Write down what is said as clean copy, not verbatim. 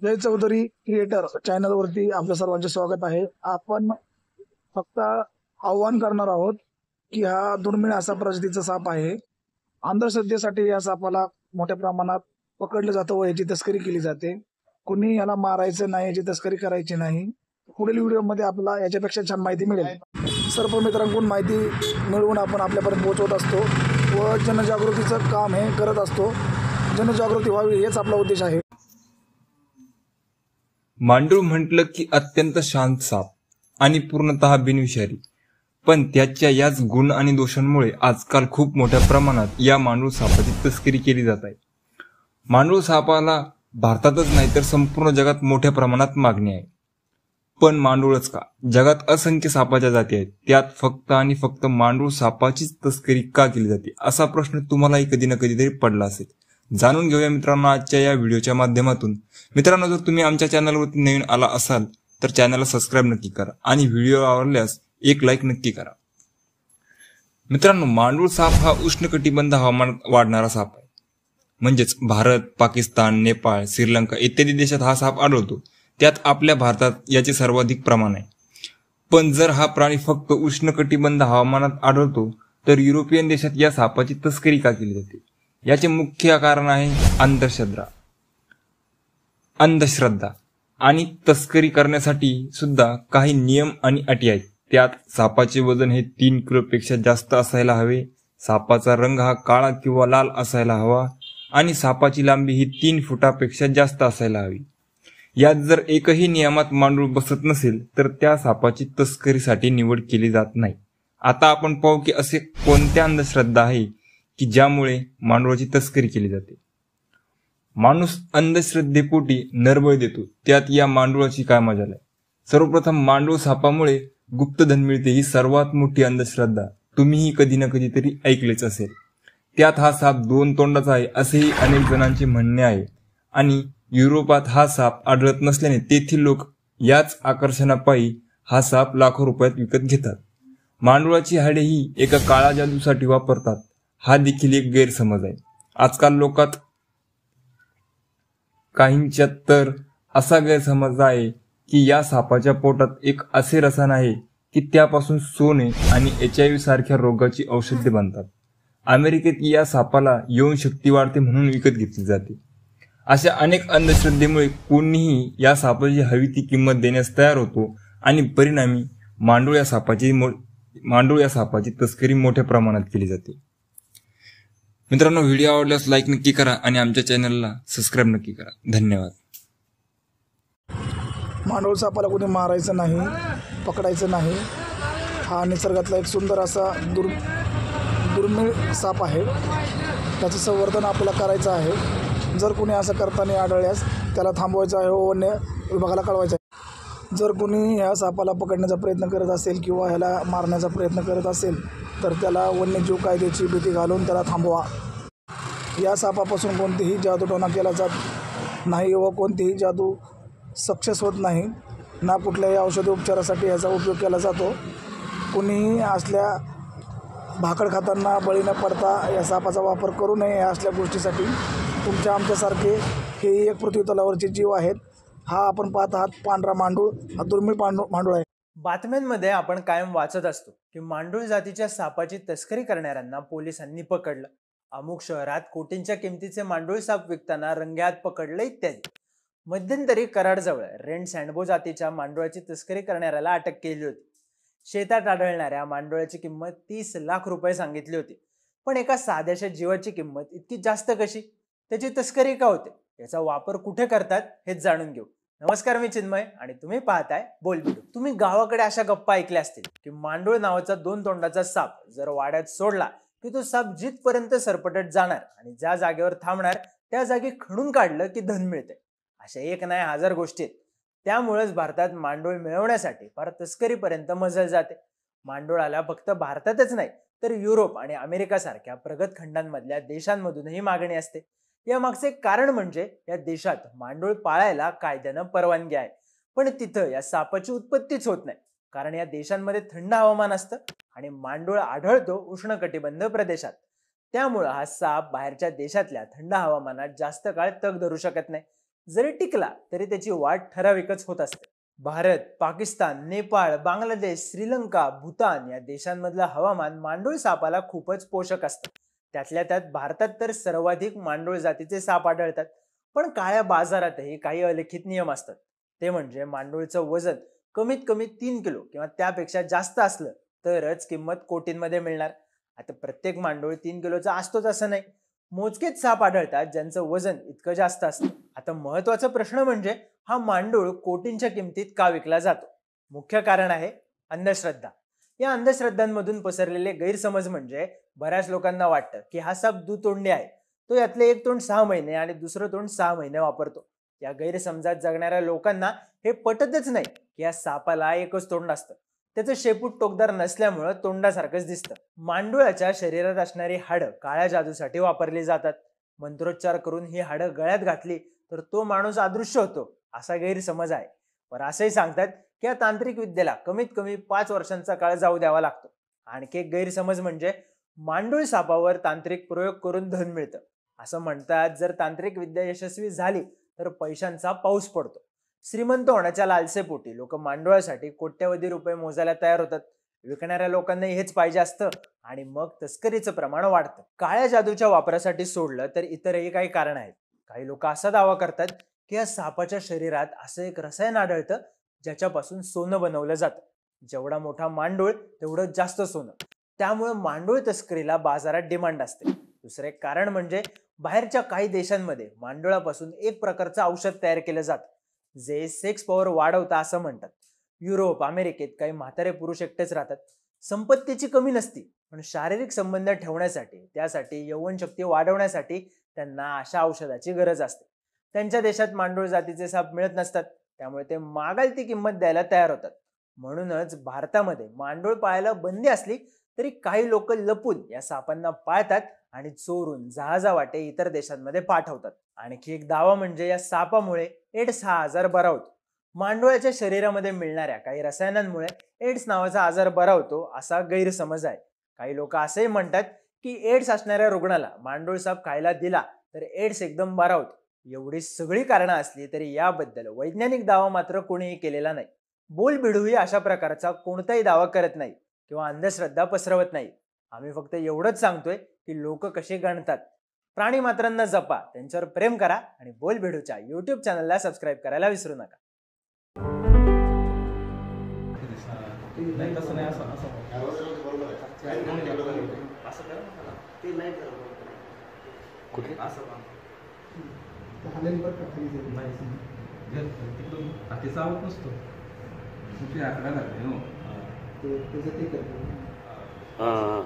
जय Chaudhari creator चॅनलवरती आपल्या सर्वांचे स्वागत आहे। आपण फक्त आव्हान करणार आहोत की हा दुर्मिळ असा प्रजातीचा साप आहे। अंधश्रद्धेसाठी या सापाला मोठ्या प्रमाणात पकडलं जातं व याची तस्करी केली जाते। कुणी याला मारायचं नाही, याची तस्करी करायची नाही। पुढील व्हिडिओमध्ये आपल्याला याच्यापेक्षा छान माहिती मिळेल। सर्व मित्रांकडून माहिती मिळवून आपण आपल्यापर्यंत पोहोचवत असतो व जनजागृतीचं काम हे करत असतो। जनजागृती व्हावी हेच आपला उद्देश आहे। मांडूळ म्हटलं की अत्यंत शांत साप आणि पूर्णतः बिनविषारी, पण त्याच्या याच गुण आणि दोषांमुळे आजकाल खूप मोठ्या प्रमाणात या मांडूळ सापाची तस्करी केली जात आहे। मांडूळ सापाला भारतातच नाही तर संपूर्ण जगात मोठ्या प्रमाणात मागणी आहे। पण मांडूळच का, जगात असंख्य सापाच्या जाती आहेत, त्यात फक्त आणि फक्त मांडूळ सापाचीच तस्करी का केली जाते, असा प्रश्न तुम्हालाही कधी ना कधीतरी पडला असेल। जाणून घेऊया मित्रांनो आजच्या या व्हिडिओच्या माध्यमातून। मित्रांनो, जर तुम्ही आमच्या चॅनलवरती नवीन आला असाल तर चॅनलला सबस्क्राईब नक्की करा आणि व्हिडिओ आवडल्यास एक लाईक नक्की करा। मित्रांनो, मांडूळ साप हा उष्णकटिबंध हवामानात वाढणारा साप आहे। म्हणजेच भारत, पाकिस्तान, नेपाळ, श्रीलंका इत्यादी देशात हा साप आढळतो, त्यात आपल्या भारतात याचे सर्वाधिक प्रमाण आहे। पण जर हा प्राणी फक्त उष्णकटिबंध हवामानात आढळतो तर युरोपियन देशात या सापाची तस्करी का केली जाते? याचे मुख्य कारण आहे अंधश्रद्धा आणि तस्करी करण्यासाठी सुद्धा काही नियम आणि अटी आहेत। त्यात सापाचे वजन हे 3 किलोपेक्षा जास्त असायला हवे, सापाचा रंग हा काळा किंवा लाल असायला हवा आणि सापाची लांबी ही 3 फुटापेक्षा जास्त असायला हवी। यात जर एकही नियमात मांडूळ बसत नसेल तर त्या सापाची तस्करीसाठी निवड केली जात नाही। आता आपण पाहू की असे कोणत्या अंधश्रद्धा आहे की ज्यामुळे मांडूळाची तस्करी केली जाते। माणूस अंधश्रद्धेपोटी नरबळी देतो, त्यात या मांडूळाची काय मजा आहे? सर्वप्रथम मांडूळ सापामुळे गुप्तधन मिळते ही सर्वात मोठी अंधश्रद्धा तुम्हीही कधी ना कधीतरी ऐकलेच असेल। त्यात हा साप 2 तोंडाचा आहे असेही अनेक जणांचे म्हणणे आहे आणि युरोपात हा साप आढळत नसल्याने तेथील लोक याच आकर्षणापायी हा साप लाखो रुपयात विकत घेतात। मांडूळाची हाडे ही एका काळा जादूसाठी वापरतात, हा देखील एक गैरसमज आहे। आजकाल लोकात काहींच्यात तर असा गैरसमज आहे की या सापाच्या पोटात एक असे रसायन आहे की त्यापासून सोने आणि HIV सारख्या रोगाची औषधे बनतात। अमेरिकेत या सापाला यौनशक्ती वाढते म्हणून विकत घेतली जाते। अशा अनेक अंधश्रद्धेमुळे कोणीही या सापाची हवी ती किंमत देण्यास तयार होतो आणि परिणामी मांडूळ या सापाची तस्करी मोठ्या प्रमाणात केली जाते। मित्रांनो, व्हिडिओ आवडल्यास लाईक नक्की करा आणि आमच्या चॅनलला सबस्क्राईब नक्की करा। धन्यवाद। मांडूळ सापाला कोणी मारायचं नाही, पकडायचं नाही। हा निसर्गातला एक सुंदर असा दुर्मिळ साप आहे। त्याचं संवर्धन आपल्याला करायचं आहे। जर कोणी असं करताना आढळल्यास त्याला थांबवायचं आहे व वन्य विभागाला कळवायचं आहे। जर कोणी ह्या सापाला पकडण्याचा प्रयत्न करत असेल किंवा ह्याला मारण्याचा प्रयत्न करत असेल तर त्याला वन्यजीव कायद्याची भीती घालून त्याला थांबवा। या सापापासून कोणतीही जादूटोणा केला जात नाही व कोणतीही जादू सक्सेस होत नाही ना। कुठल्याही औषधोपचारासाठी याचा उपयोग केला जातो। कुणीही असल्या भाकड खाताना बळी न पडता या सापाचा वापर करू नये। असल्या गोष्टीसाठी तुमच्या आमच्यासारखे हे एक पृथ्वीतलावरचे जीव आहेत। हा आपण पाहत आहात पांढरा मांडूळ, हा दुर्मिळ मांडूळ आहे। बातम्यांमध्ये आपण कायम वाचत असतो की मांडूळ जातीच्या सापाची तस्करी करणाऱ्यांना पोलिसांनी पकडलं, अमुक शहरात कोटींच्या किमतीचे मांडूळ साप विकताना रंगेहात पकडलं इत्यादी। मध्यंतरी कराडजवळ रेड सँडबो जातीच्या मांडुळाची तस्करी करणाऱ्याला अटक केली होती। शेतात आढळणाऱ्या मांडुळाची किंमत 30 लाख रुपये सांगितली होती। पण एका साध्याशा जीवाची किंमत इतकी जास्त कशी? त्याची तस्करी का होते? याचा वापर कुठे करतात हेच जाणून घेऊ। नमस्कार, मी चिन्मय आणि तुम्ही पाहताय बोलबिडू। तुम्ही गावाकडे अशा गप्पा ऐकल्या असतील की मांडूळ नावाचा 2 तोंडाचा साप जर वाड्यात सोडला की तो साप जिथपर्यंत सरपटत जाणार आणि ज्या जागेवर थांबणार त्या जागी खणून काढलं की धन मिळते। अशा एक नाही हजार गोष्टी आहेत। त्यामुळेच भारतात मांडूळ मिळवण्यासाठी फार तस्करीपर्यंत मजल जाते। मांडुळाला फक्त भारतातच नाही तर युरोप आणि अमेरिका सारख्या प्रगत खंडांमधल्या देशांमधूनही मागणी असते। या मागचे कारण म्हणजे या देशात मांडूळ पाळायला कायद्यानं परवानगी आहे, पण तिथं या सापाची उत्पत्तीच होत नाही, कारण या देशांमध्ये थंड हवामान असतं आणि मांडूळ आढळतो उष्णकटिबंध प्रदेशात। त्यामुळे हा साप बाहेरच्या देशातल्या थंड हवामानात जास्त काळ तग धरू शकत नाही। जरी टिकला तरी त्याची वाढ ठराविकच होत असते. भारत, पाकिस्तान, नेपाळ, बांगलादेश, श्रीलंका, भूतान या देशांमधलं हवामान मांडूळ सापाला खूपच पोषक असतं. त्यातल्या त्यात भारतात तर सर्वाधिक मांडूळ जातीचे साप आढळतात. पण काळ्या बाजारातही काही अलिखित नियम असतात. ते म्हणजे मांडूळचं वजन कमीत कमी 3 किलो किंवा त्यापेक्षा जास्त असलं तरच किंमत कोटींमध्ये मिळणार. आता प्रत्येक मांडूळ 3 किलोचा असतोच असं नाही. मोजकेच साप आढळतात ज्यांचं वजन इतकं जास्त असतं. आता महत्वाचा प्रश्न म्हणजे हा मांडूळ कोटींच्या किमतीत का विकला जातो? मुख्य कारण आहे अंधश्रद्धा. या अंधश्रद्धांमधून पसरलेले गैरसमज म्हणजे बऱ्याच लोकांना वाटतं की हा साप दुतोंडी आहे. तो यातले एक तोंड 6 महिने आणि दुसरं तोंड 6 महिने वापरतो. या गैरसमजात जगणाऱ्या लोकांना हे पटतच नाही की या सापाला एकच तोंड असतं. त्याचं शेपूट टोकदार नसल्यामुळं तोंडासारखंच दिसतं. मांडुळाच्या शरीरात असणारी हाडं काळ्या जादूसाठी वापरली जातात. मंत्रोच्चार करून ही हाडं गळ्यात घातली तर तो माणूस अदृश्य होतो असा गैरसमज आहे. पण असंही सांगतात की या तांत्रिक विद्येला कमीत कमी 5 वर्षांचा काळ जाऊ द्यावा लागतो. आणखी एक गैरसमज म्हणजे मांडूळ सापावर तांत्रिक प्रयोग करून धन मिळतं. असं म्हणतात जर तांत्रिक विद्या यशस्वी झाली तर पैशांचा पाऊस पडतो. श्रीमंत होण्याच्या लालसेपोटी लोक मांडुळासाठी कोट्यवधी रुपये मोजायला तयार होतात. विकणाऱ्या लोकांनाही हेच पाहिजे असतं आणि मग तस्करीचं प्रमाण वाढतं. काळ्या जादूच्या वापरासाठी सोडलं तर इतरही काही कारण आहेत. काही लोक असा दावा करतात की या सापाच्या शरीरात असं एक रसायन आढळतं ज्याच्यापासून सोनं बनवलं जातं. जेवढा मोठा मांडूळ तेवढं जास्त सोनं. त्यामुळे मांडूळ तस्करीला बाजारात डिमांड असते. दुसरं एक कारण म्हणजे बाहेरच्या काही देशांमध्ये मांडुळापासून एक प्रकारचं औषध तयार केलं जातं जे सेक्स पॉवर वाढवतं असं म्हणतात. युरोप, अमेरिकेत काही म्हातारे पुरुष एकटेच राहतात. संपत्तीची कमी नसती पण शारीरिक संबंध ठेवण्यासाठी त्यासाठी यौवनशक्ती वाढवण्यासाठी त्यांना अशा औषधाची गरज असते. त्यांच्या देशात मांडूळ जातीचे साप मिळत नसतात त्यामुळे ते मागाल ती किंमत द्यायला तयार होतात. म्हणूनच भारतामध्ये मांडूळ पाळायला बंदी असली तरी काही लोक लपून या सापांना पाळतात आणि चोरून जहाजावाटे इतर देशांमध्ये पाठवतात. आणखी एक दावा म्हणजे या सापामुळे एड्स हा आजार बरा होतो. मांडुळाच्या शरीरामध्ये मिळणाऱ्या काही रसायनांमुळे एड्स नावाचा आजार बरा होतो असा गैरसमज आहे. काही लोक असेही म्हणतात की एड्स असणाऱ्या रुग्णाला मांडूळ साप खायला दिला तर एड्स एकदम बरा होतो. एवढी सगळी कारणं असली तरी याबद्दल वैज्ञानिक दावा मात्र कोणीही केलेला नाही. बोलबिडूही अशा प्रकारचा कोणताही दावा करत नाही किंवा अंधश्रद्धा पसरवत नाही. आम्ही फक्त एवढंच सांगतोय की लोक कसे गणतात. प्राणी मात्रांना जपा, त्यांच्यावर प्रेम करा आणि बोलबिडूच्या YouTube चॅनलला सबस्क्राईब करायला विसरू नका. हां.